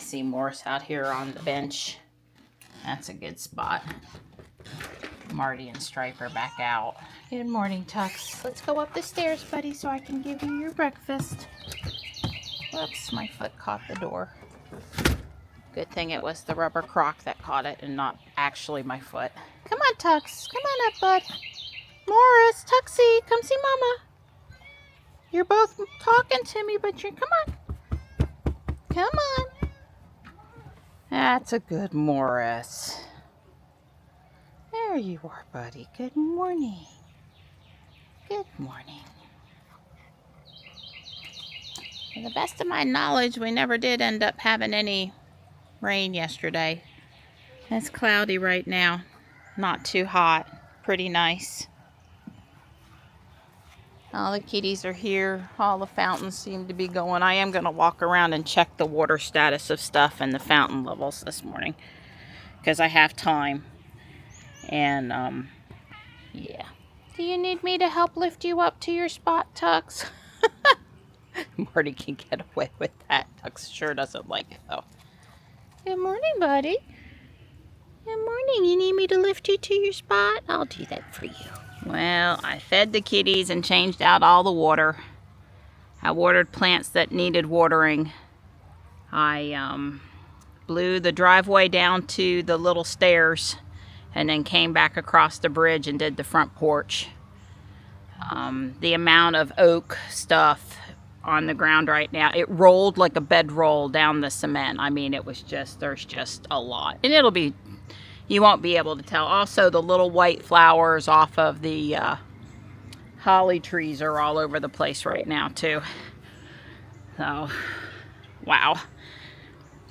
see Morris out here on the bench. That's a good spot. Marty and Stripe are back out. Good morning, Tux. Let's go up the stairs, buddy, so I can give you your breakfast. Whoops, my foot caught the door. Good thing it was the rubber croc that caught it and not actually my foot. Come on, Tux. Come on up, bud. Morris, Tuxie, come see Mama. You're both talking to me, but come on. Come on. That's a good Morris. There you are, buddy. Good morning. Good morning. To the best of my knowledge, we never did end up having any rain yesterday. It's cloudy right now. Not too hot. Pretty nice. All the kitties are here. All the fountains seem to be going. I am going to walk around and check the water status of stuff and the fountain levels this morning, because I have time. And, yeah. Do you need me to help lift you up to your spot, Tux? Marty can get away with that. Tux sure doesn't like it, though. Good morning, buddy. Good morning. You need me to lift you to your spot? I'll do that for you. Well, I fed the kitties and changed out all the water. I watered plants that needed watering. I blew the driveway down to the little stairs and then came back across the bridge and did the front porch. The amount of oak stuff on the ground right now, it rolled like a bedroll down the cement. I mean, it was just, there's just a lot. And it'll be, you won't be able to tell. Also, the little white flowers off of the holly trees are all over the place right now, too. So, wow.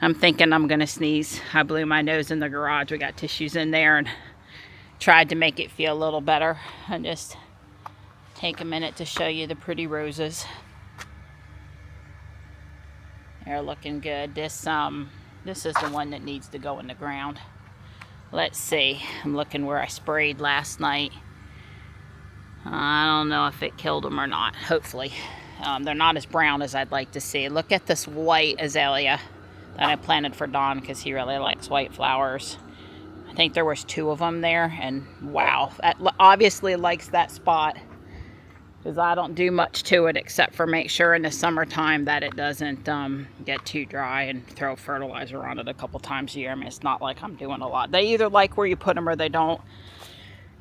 I'm thinking I'm going to sneeze. I blew my nose in the garage. We got tissues in there and tried to make it feel a little better. And just take a minute to show you the pretty roses. They're looking good. This is the one that needs to go in the ground. Let's see. I'm looking where I sprayed last night. I don't know if it killed them or not. Hopefully. They're not as brown as I'd like to see. Look at this white azalea that I planted for Don because he really likes white flowers. I think there was 2 of them there, and wow, that obviously likes that spot because I don't do much to it except for make sure in the summertime that it doesn't get too dry and throw fertilizer on it a couple times a year. I mean, it's not like I'm doing a lot. They either like where you put them or they don't.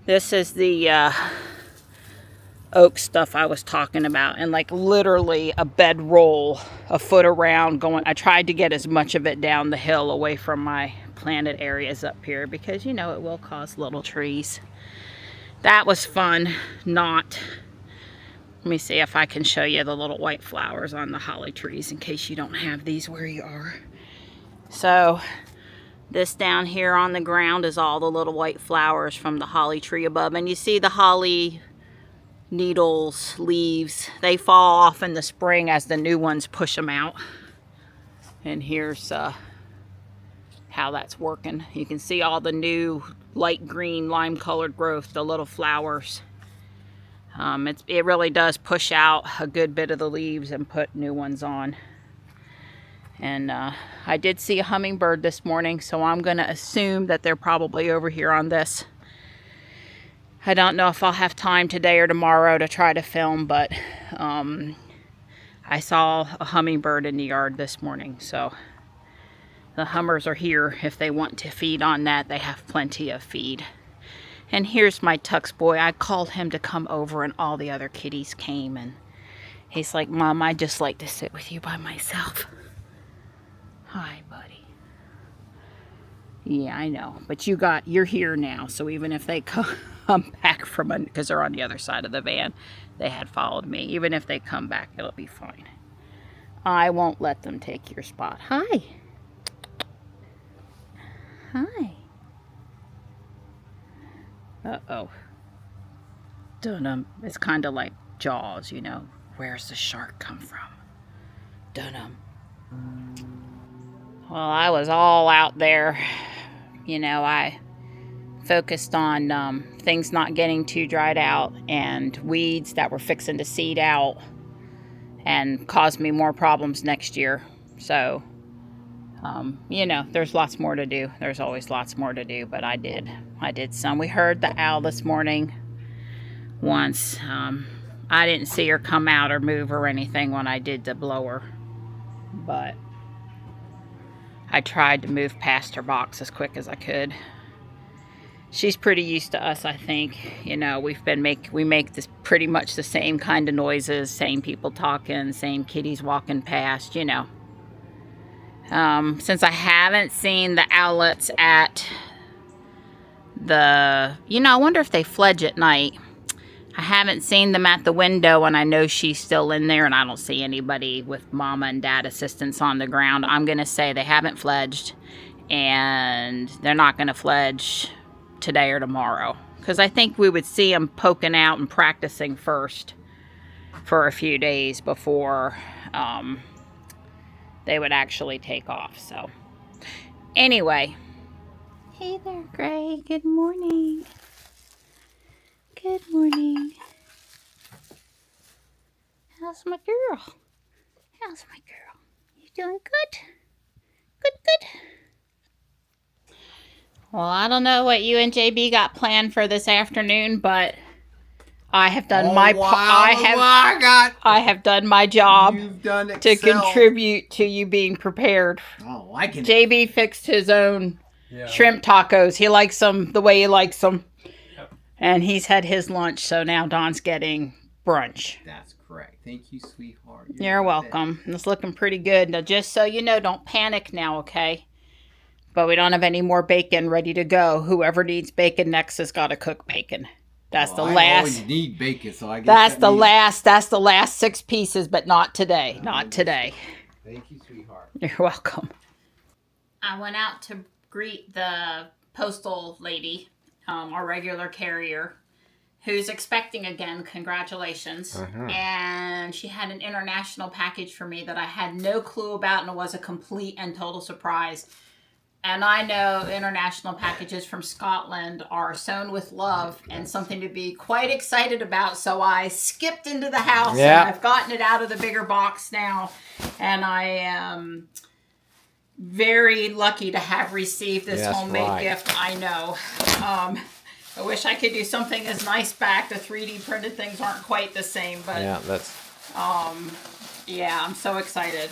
This is the oak stuff I was talking about, and like literally a bedroll a foot around going. I tried to get as much of it down the hill away from my planted areas up here because, you know, it will cause little trees. That was fun. Not. Let me see if I can show you the little white flowers on the holly trees in case you don't have these where you are. So this down here on the ground is all the little white flowers from the holly tree above, and you see the holly needles, leaves, they fall off in the spring as the new ones push them out. And here's how that's working. You can see all the new light green lime colored growth, the little flowers. It really does push out a good bit of the leaves and put new ones on. And I did see a hummingbird this morning, so I'm going to assume that they're probably over here on this. I don't know if I'll have time today or tomorrow to try to film, but I saw a hummingbird in the yard this morning, so the hummers are here. If they want to feed on that, they have plenty of feed. And here's my Tux boy. I called him to come over and all the other kitties came, and he's like, Mom, I just like to sit with you by myself. Hi, buddy. Yeah, I know, but you're here now, so even if they come back from, because they're on the other side of the van, they had followed me. Even if they come back, it'll be fine. I won't let them take your spot. Hi. Hi. Uh-oh. Dun-dum. It's kind of like Jaws, you know. Where's the shark come from? Dun-dum. Well, I was all out there. You know, I focused on things not getting too dried out and weeds that were fixing to seed out and cause me more problems next year. So You know, there's lots more to do. There's always lots more to do, but I did some. We heard the owl this morning once. I didn't see her come out or move or anything when I did the blower, but I tried to move past her box as quick as I could. She's pretty used to us, I think. You know, we make this pretty much the same kind of noises, same people talking, same kitties walking past, you know. Since I haven't seen the owlets at the, you know, I wonder if they fledge at night. I haven't seen them at the window, and I know she's still in there, and I don't see anybody with mama and dad assistants on the ground. I'm going to say they haven't fledged, and they're not going to fledge today or tomorrow, because I think we would see them poking out and practicing first for a few days before they would actually take off. So anyway, hey there, Gray. Good morning. Good morning. How's my girl? How's my girl? You doing good? Good. Well, I don't know what you and JB got planned for this afternoon, but I have done I have done my job to contribute to you being prepared. Oh, I can. JB fixed his own shrimp tacos. He likes them the way he likes them. Yep. And he's had his lunch, so now Don's getting brunch. That's correct. Thank you, sweetheart. You're welcome. It's looking pretty good. Now, just so you know, don't panic now, okay? But we don't have any more bacon ready to go. Whoever needs bacon next has got to cook bacon. That's the last. I always need bacon, so I guess that's the last 6 pieces, but not today. Not today. Thank you, sweetheart. You're welcome. I went out to greet the postal lady, our regular carrier, who's expecting again. Congratulations. And she had an international package for me that I had no clue about, and it was a complete and total surprise. And I know international packages from Scotland are sewn with love and something to be quite excited about. So I skipped into the house and I've gotten it out of the bigger box now. And I am very lucky to have received this homemade gift. I know. I wish I could do something as nice back. The 3D printed things aren't quite the same, but I'm so excited.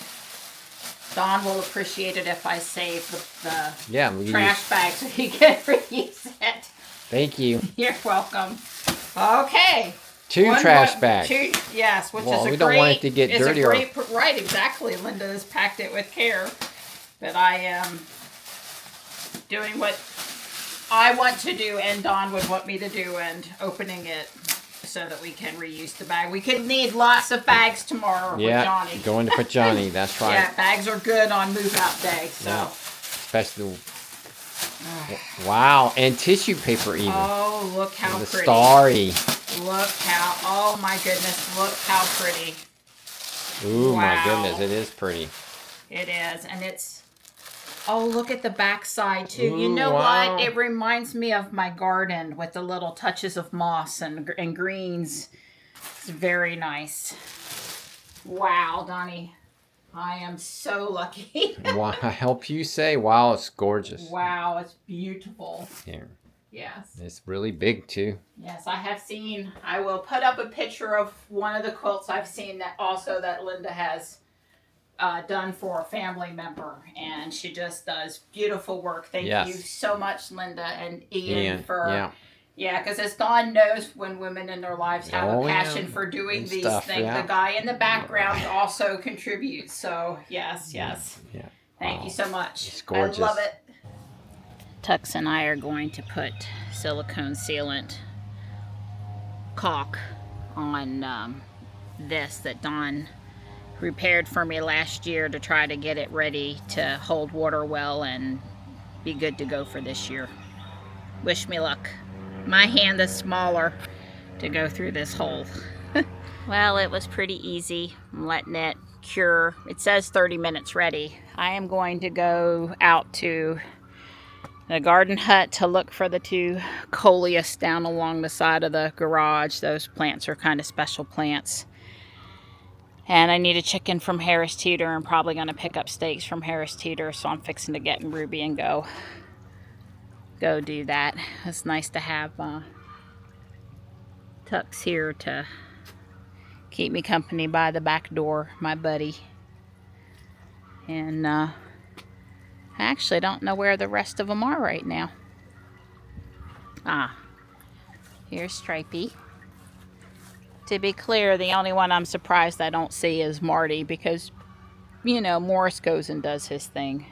Don will appreciate it if I save the trash bag so he can reuse it. Thank you. You're welcome. Okay. 2 trash bags. 2, yes, which is a great... we don't want it to get dirty. Right, exactly. Linda has packed it with care. But I am doing what I want to do and Don would want me to do and opening it so that we can reuse the bag. We could need lots of bags tomorrow with Johnny. Going to put Johnny, that's right. Yeah, bags are good on move-out day. So. Yeah. Especially wow, and tissue paper even. Oh, look how pretty. Starry. Look how, oh my goodness, look how pretty. Ooh, my goodness, it is pretty. It is, and it's, oh, look at the back side too. Ooh, you know what? It reminds me of my garden with the little touches of moss and greens. It's very nice. Wow, Donnie. I am so lucky. Wow, I help you say, wow, it's gorgeous. Wow, it's beautiful. Here. Yes. It's really big too. Yes, I have seen, I will put up a picture of one of the quilts I've seen that also that Linda has done for a family member. And she just does beautiful work. Thank you so much, Linda and Ian for... Yeah, because as Dawn knows, when women in their lives have a passion for doing these things, the guy in the background also contributes. So, yes. Yeah. Thank you so much. It's gorgeous. I love it. Tux and I are going to put silicone sealant caulk on this that Dawn repaired for me last year to try to get it ready to hold water well and be good to go for this year. Wish me luck. My hand is smaller to go through this hole. Well, it was pretty easy. I'm letting it cure. It says 30 minutes ready. I am going to go out to the garden hut to look for the 2 coleus down along the side of the garage. Those plants are kind of special plants. And I need a chicken from Harris Teeter. I'm probably going to pick up steaks from Harris Teeter, so I'm fixing to get in Ruby and go do that. It's nice to have Tux here to keep me company by the back door, my buddy. And I actually don't know where the rest of them are right now. Ah, here's Stripey. To be clear, the only one I'm surprised I don't see is Marty, because, you know, Morris goes and does his thing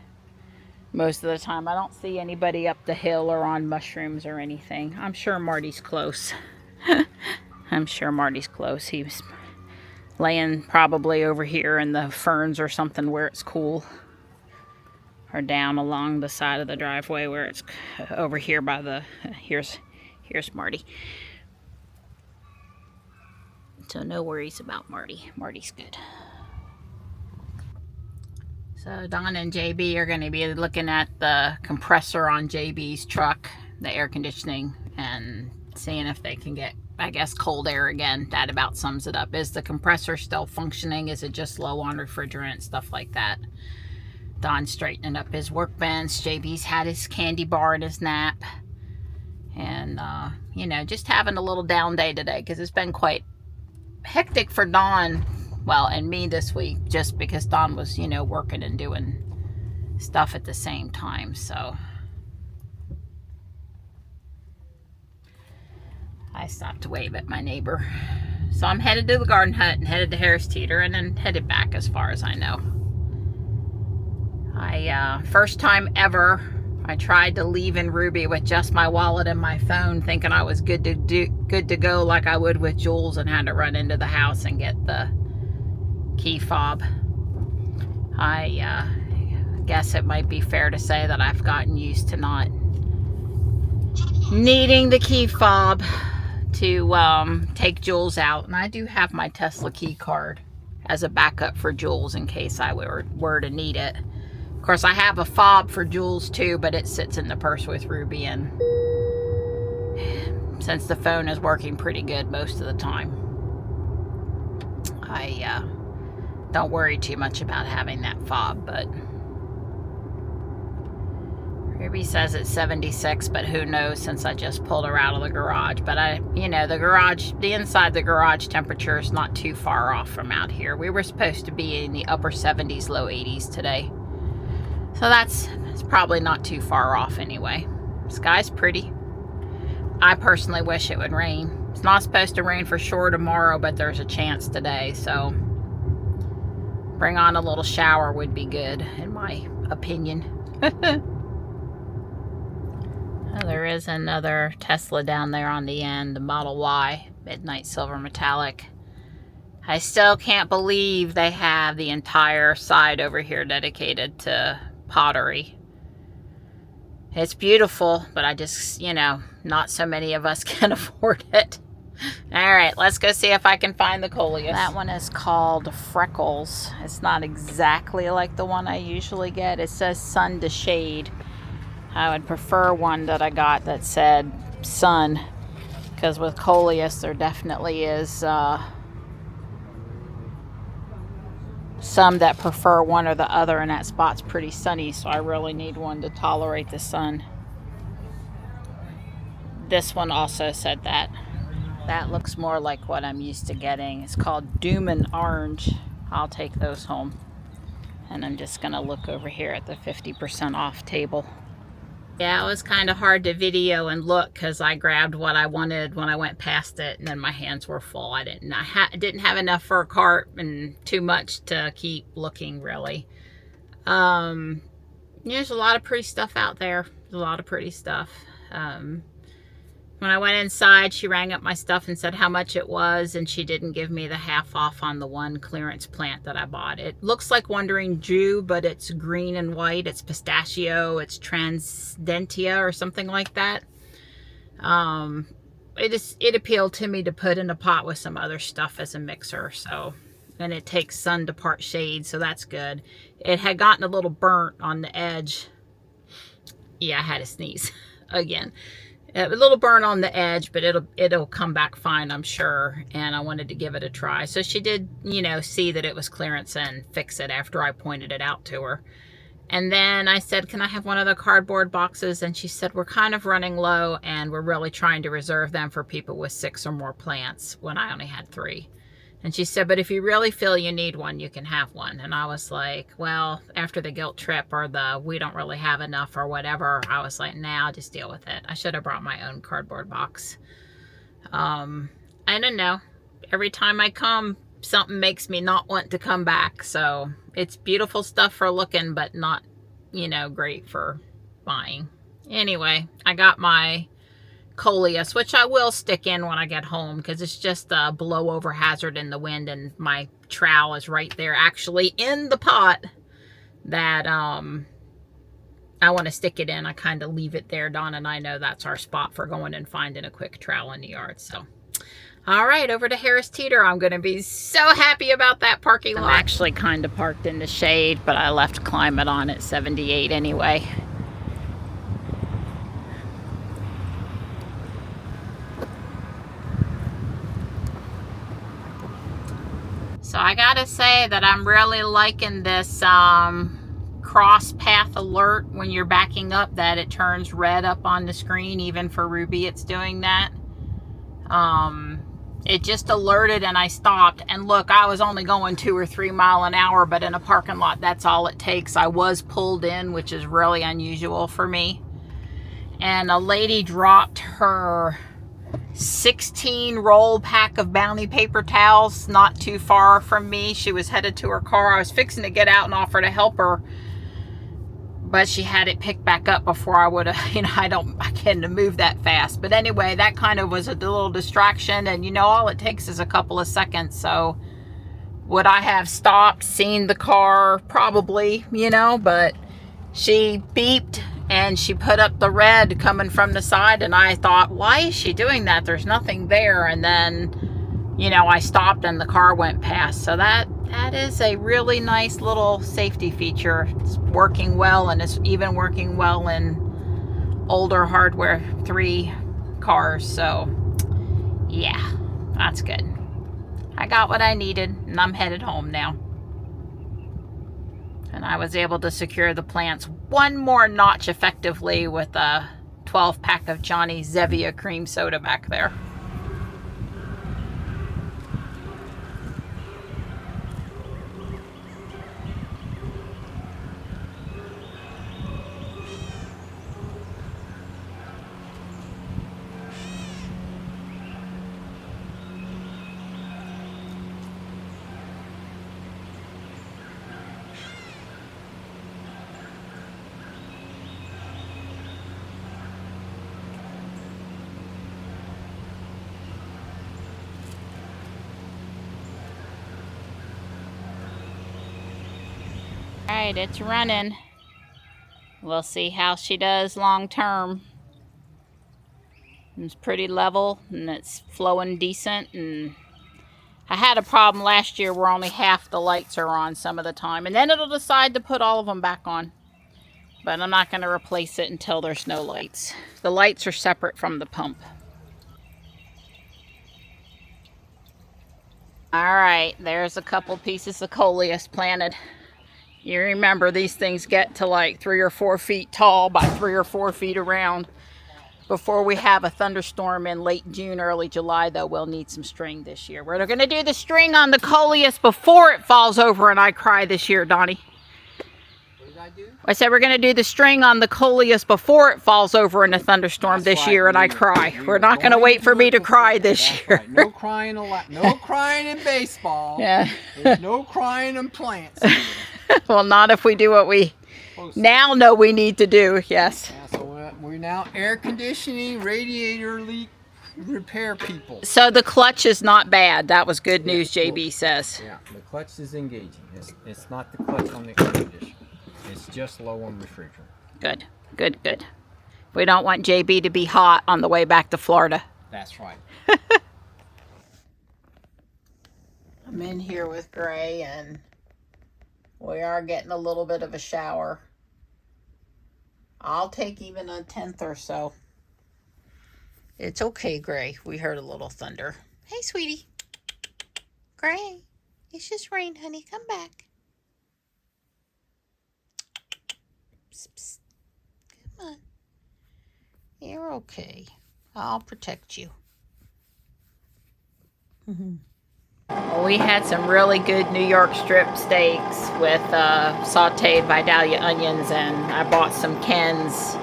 most of the time. I don't see anybody up the hill or on mushrooms or anything. I'm sure Marty's close. I'm sure Marty's close. He's laying probably over here in the ferns or something where it's cool. Or down along the side of the driveway where it's over here by the... Here's Marty. So no worries about Marty. Marty's good. So Don and JB are going to be looking at the compressor on JB's truck, the air conditioning, and seeing if they can get, I guess, cold air again. That about sums it up. Is the compressor still functioning? Is it just low on refrigerant? Stuff like that. Don's straightening up his workbench. JB's had his candy bar and his nap. And, you know, just having a little down day today, because it's been quite hectic for Don, well, and me this week, just because Don was, you know, working and doing stuff at the same time. So I stopped to wave at my neighbor. So I'm headed to the garden hut and headed to Harris Teeter and then headed back as far as I know. First time ever, I tried to leave in Ruby with just my wallet and my phone, thinking I was good to go like I would with Jules, and had to run into the house and get the key fob. I guess it might be fair to say that I've gotten used to not needing the key fob to take Jules out, and I do have my Tesla key card as a backup for Jules in case I were to need it. Of course, I have a fob for Jules too, but it sits in the purse with Ruby, and since the phone is working pretty good most of the time, I don't worry too much about having that fob. But Ruby says it's 76, but who knows, since I just pulled her out of the garage. But you know, the inside the garage temperature is not too far off from out here. We were supposed to be in the upper 70s, low 80s today. So that's probably not too far off anyway. Sky's pretty. I personally wish it would rain. It's not supposed to rain for sure tomorrow, but there's a chance today. So bring on a little shower would be good, in my opinion. There is another Tesla down there on the end, the Model Y, Midnight Silver Metallic. I still can't believe they have the entire side over here dedicated to pottery. It's beautiful, but I just, you know, not so many of us can afford it. All right, let's go see if I can find the coleus. That one is called Freckles. It's not exactly like the one I usually get. It says Sun to Shade. I would prefer one that I got that said Sun, because with coleus there definitely is some that prefer one or the other, and that spot's pretty sunny, so I really need one to tolerate the sun. This one also said that. That looks more like what I'm used to getting. It's called Doom and Orange. I'll take those home. And I'm just gonna look over here at the 50% off table. Yeah, it was kind of hard to video and look because I grabbed what I wanted when I went past it, and then my hands were full. I didn't have enough for a cart and too much to keep looking, really. There's a lot of pretty stuff out there. There's a lot of pretty stuff. When I went inside, she rang up my stuff and said how much it was, and she didn't give me the half off on the one clearance plant that I bought. It looks like Wandering Jew, but it's green and white. It's pistachio. It's Transdentia or something like that. It appealed to me to put in a pot with some other stuff as a mixer. So, and it takes sun to part shade, so that's good. It had gotten a little burnt on the edge. Yeah, I had to sneeze again. A little burn on the edge, but it'll come back fine, I'm sure. And I wanted to give it a try. So she did, you know, see that it was clearance and fix it after I pointed it out to her. And then I said, can I have one of the cardboard boxes? And she said, we're kind of running low and we're really trying to reserve them for people with 6 or more plants when I only had 3. And she said, but if you really feel you need one, you can have one. And I was like, well, after the guilt trip or the we don't really have enough or whatever, I was like, nah, I'll just deal with it. I should have brought my own cardboard box. I don't know. Every time I come, something makes me not want to come back. So it's beautiful stuff for looking, but not, you know, great for buying. Anyway, I got my coleus, which I will stick in when I get home because it's just a blowover hazard in the wind, and my trowel is right there actually in the pot that I want to stick it in. I kind of leave it there. Dawn and I know that's our spot for going and finding a quick trowel in the yard. So all right, over to Harris Teeter. I'm going to be so happy about that parking lot. I'm actually kind of parked in the shade, but I left climate on at 78 anyway. So I gotta say that I'm really liking this cross path alert when you're backing up, that it turns red up on the screen. Even for Ruby, it's doing that. It just alerted and I stopped. And look, I was only going 2 or 3 miles an hour, but in a parking lot, that's all it takes. I was pulled in, which is really unusual for me. And a lady dropped her 16 roll pack of Bounty paper towels not too far from me. She was headed to her car. I was fixing to get out and offer to help her, but she had it picked back up before I would have, you know, I can't move that fast. But anyway, that kind of was a little distraction, and you know, all it takes is a couple of seconds. So would I have stopped, seen the car? Probably, you know, but she beeped and she put up the red coming from the side, and I thought, why is she doing that? There's nothing there. And then, you know, I stopped and the car went past. So that is a really nice little safety feature. It's working well, and it's even working well in older hardware 3 cars. So yeah, that's good. I got what I needed and I'm headed home now. And I was able to secure the plants one more notch effectively with a 12 pack of Johnny's Zevia cream soda back there. Alright, it's running. We'll see how she does long term. It's pretty level and it's flowing decent. And I had a problem last year where only half the lights are on some of the time, and then it'll decide to put all of them back on. But I'm not going to replace it until there's no lights. The lights are separate from the pump. Alright, there's a couple pieces of coleus planted. You remember these things get to like 3 or 4 feet tall by 3 or 4 feet around. Before we have a thunderstorm in late June, early July, though, we'll need some string this year. We're going to do the string on the coleus before it falls over and I cry this year, Donnie. What did I do? I said we're going to do the string on the coleus before it falls over in a thunderstorm this year and I cry. We're not going to wait for me to cry this year. Right. No crying no crying in baseball. Yeah. There's no crying in plants. Well, not if we do what we now know we need to do. Yes. Yeah, so we're now air conditioning, radiator leak repair people. So the clutch is not bad. That was good news, JB says. Yeah, the clutch is engaging. It's not the clutch on the air conditioner. It's just low on refrigerant. Good, good, good. We don't want JB to be hot on the way back to Florida. That's right. I'm in here with Gray and we are getting a little bit of a shower. I'll take even a 1/10 or so. It's okay, Gray. We heard a little thunder. Hey, sweetie. Gray, it's just rain, honey. Come back. Psst, psst. Come on. You're okay. I'll protect you. Well, we had some really good New York strip steaks with sauteed Vidalia onions, and I bought some Ken's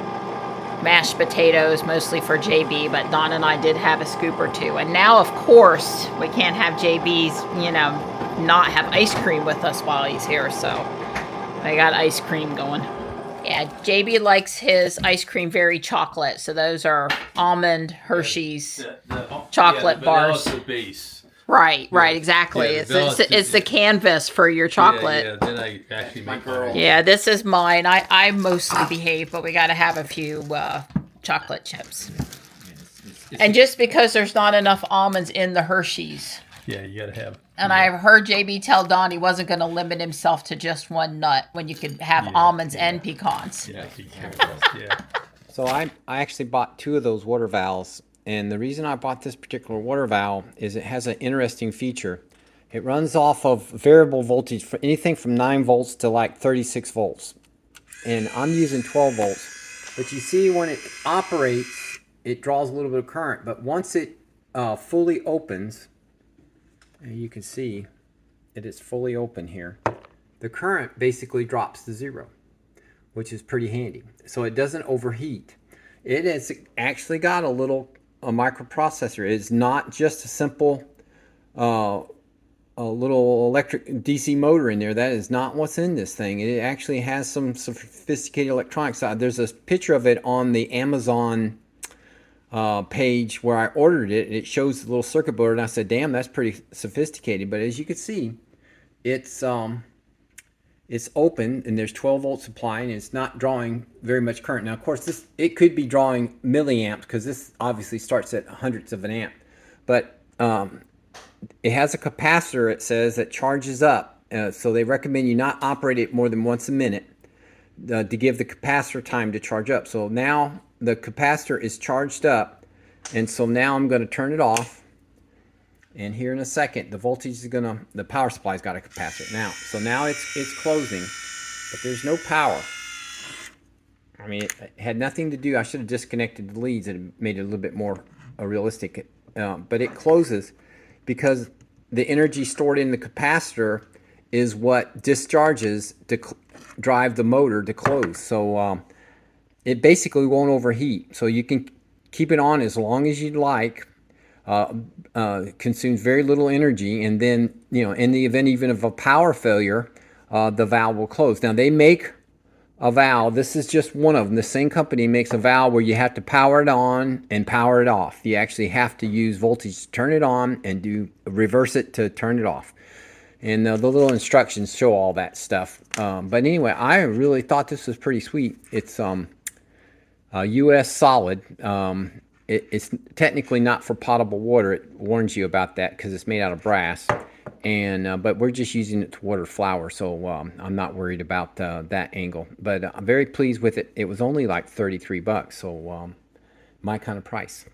mashed potatoes, mostly for JB, but Don and I did have a scoop or two. And now, of course, we can't have JB's, not have ice cream with us while he's here, so I got ice cream going. Yeah, JB likes his ice cream very chocolate, so those are almond Hershey's chocolate bars. The base. Right, exactly. Yeah, it's the canvas for your chocolate. Yeah, then I actually make my own. Yeah, this is mine. I mostly behave, but we got to have a few chocolate chips. And just because there's not enough almonds in the Hershey's. Yeah, you gotta have. And I've heard JB tell Don he wasn't going to limit himself to just one nut when you could have almonds and pecans. Yeah, be careful. Yeah. So I actually bought 2 of those water valves. And the reason I bought this particular water valve is it has an interesting feature. It runs off of variable voltage for anything from 9 volts to like 36 volts. And I'm using 12 volts. But you see when it operates, it draws a little bit of current. But once it fully opens, and you can see it is fully open here, the current basically drops to 0, which is pretty handy. So it doesn't overheat. It has actually got a microprocessor. It's not just a simple a little electric DC motor in there. That is not what's in this thing. It actually has some sophisticated electronics. There's a picture of it on the Amazon page where I ordered it, and it shows the little circuit board, and I said, damn, that's pretty sophisticated. But as you can see, it's open, and there's 12 volt supply, and it's not drawing very much current. Now, of course, it could be drawing milliamps, because this obviously starts at hundredths of an amp. But it has a capacitor, it says, that charges up. So they recommend you not operate it more than once a minute to give the capacitor time to charge up. So now the capacitor is charged up, and so now I'm going to turn it off. And here in a second, the voltage is the power supply's got a capacitor now. So now it's closing, but there's no power. I mean, it had nothing to do. I should have disconnected the leads and made it a little bit more realistic. But it closes because the energy stored in the capacitor is what discharges to drive the motor to close. So it basically won't overheat. So you can keep it on as long as you'd like. Consumes very little energy, and then, in the event even of a power failure, the valve will close. Now, they make a valve. This is just one of them. The same company makes a valve where you have to power it on and power it off. You actually have to use voltage to turn it on and reverse it to turn it off. And the little instructions show all that stuff. But anyway, I really thought this was pretty sweet. It's US solid. It's technically not for potable water. It warns you about that because it's made out of brass. And but we're just using it to water flower, so I'm not worried about that angle. But I'm very pleased with it. It was only like $33, so my kind of price.